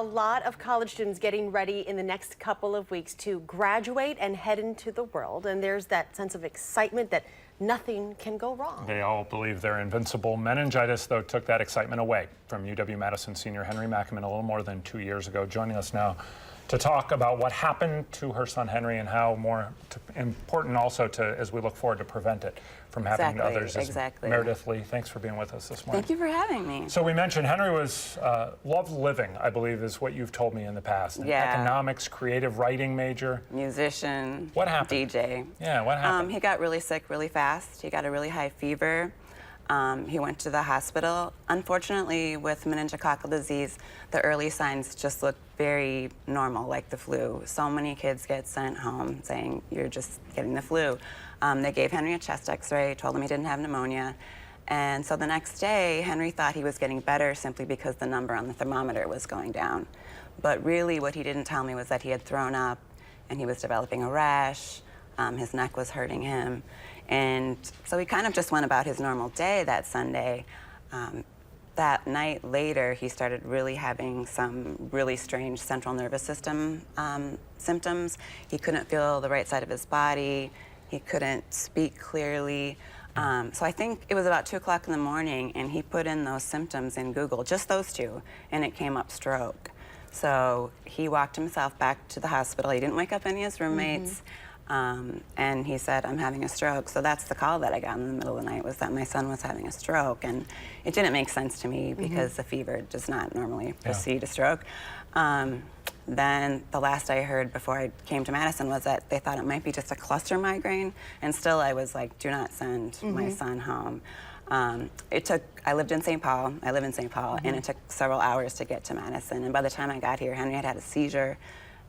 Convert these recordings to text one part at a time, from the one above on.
A lot of college students getting ready in the next couple of weeks to graduate and head into the world, and there's that sense of excitement that nothing can go wrong. They all believe they're invincible. Meningitis, though, took that excitement away from UW-Madison senior Henry Mackaman a little more than 2 years ago. Joining us now to talk about what happened to her son Henry and how important also to, as we look forward to prevent it from happening to others. Exactly. Meredith Leigh, thanks for being with us this morning. Thank you for having me. So we mentioned Henry was loved living, I believe, is what you've told me in the past. An economics, creative writing major. Musician. What happened? DJ. Yeah, what happened? He got really sick really fast. He got a really high fever. He went to the hospital. Unfortunately, with meningococcal disease, the early signs just look very normal, like the flu. So many kids get sent home saying, you're just getting the flu. They gave Henry a chest x-ray, told him he didn't have pneumonia. And so the next day, Henry thought he was getting better simply because the number on the thermometer was going down. But really, what he didn't tell me was that he had thrown up and he was developing a rash. His neck was hurting him. And so he kind of just went about his normal day that Sunday. That night later, he started really having some really strange central nervous system symptoms. He couldn't feel the right side of his body. He couldn't speak clearly. So I think it was about 2 o'clock in the morning, and he put in those symptoms in Google, just those two, and it came up stroke. So he walked himself back to the hospital. He didn't wake up any of his roommates. And he said, I'm having a stroke. So that's the call that I got in the middle of the night, was that my son was having a stroke. And it didn't make sense to me because the fever does not normally precede a stroke. Then the last I heard before I came to Madison was that they thought it might be just a cluster migraine. And still I was like, do not send my son home. I lived in St. Paul, I live in St. Paul, and it took several hours to get to Madison. And by the time I got here, Henry had a seizure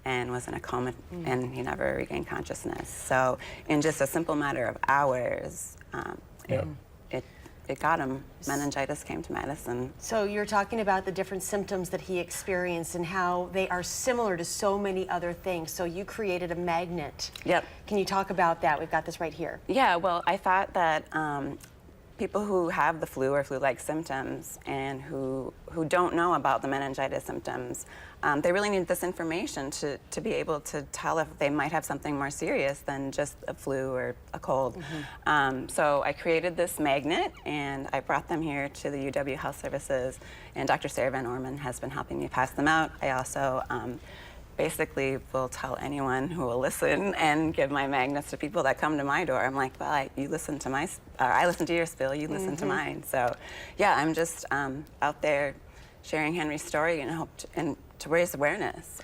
and was in a coma, and he never regained consciousness. So in just a simple matter of hours, it got him. Meningitis came to Madison. So you're talking about the different symptoms that he experienced and how they are similar to so many other things. So you created a magnet. Yep. Can you talk about that? We've got this right here. Yeah, well, I thought that people who have the flu or flu-like symptoms and who don't know about the meningitis symptoms, they really need this information to be able to tell if they might have something more serious than just a flu or a cold. So I created this magnet, and I brought them here to the UW Health Services, and Dr. Sarah Van Orman has been helping me pass them out. I also basically will tell anyone who will listen and give my magnets to people that come to my door. I'm like, well, you listen to I listen to your spill, you listen to mine. So yeah, I'm just out there sharing Henry's story and hope to raise awareness.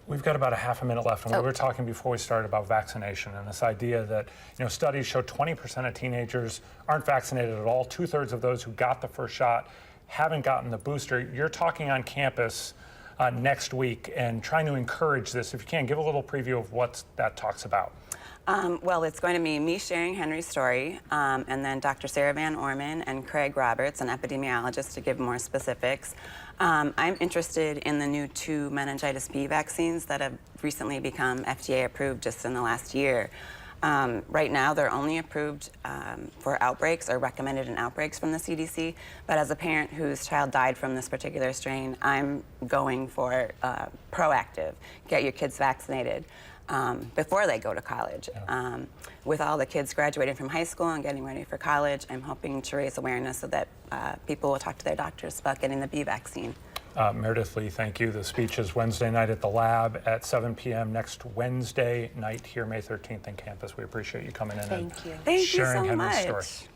We've got about a half a minute left, and we were talking before we started about vaccination and this idea that, studies show 20% of teenagers aren't vaccinated at all. 2/3 of those who got the first shot haven't gotten the booster. You're talking on campus next week and trying to encourage this. If you can, give a little preview of what that talks about. Well, it's going to be me sharing Henry's story, and then Dr. Sarah Van Orman and Craig Roberts, an epidemiologist, to give more specifics. I'm interested in the new 2 meningitis B vaccines that have recently become FDA approved just in the last year. Right now, they're only approved for outbreaks or recommended in outbreaks from the CDC. But as a parent whose child died from this particular strain, I'm going for proactive. Get your kids vaccinated before they go to college. With all the kids graduating from high school and getting ready for college, I'm hoping to raise awareness so that people will talk to their doctors about getting the B vaccine. Meredith Leigh, thank you. The speech is Wednesday night at the lab at 7 p.m. next Wednesday night here, May 13th, on campus. We appreciate you coming in and Thank you. sharing Thank you so Henry's much. story.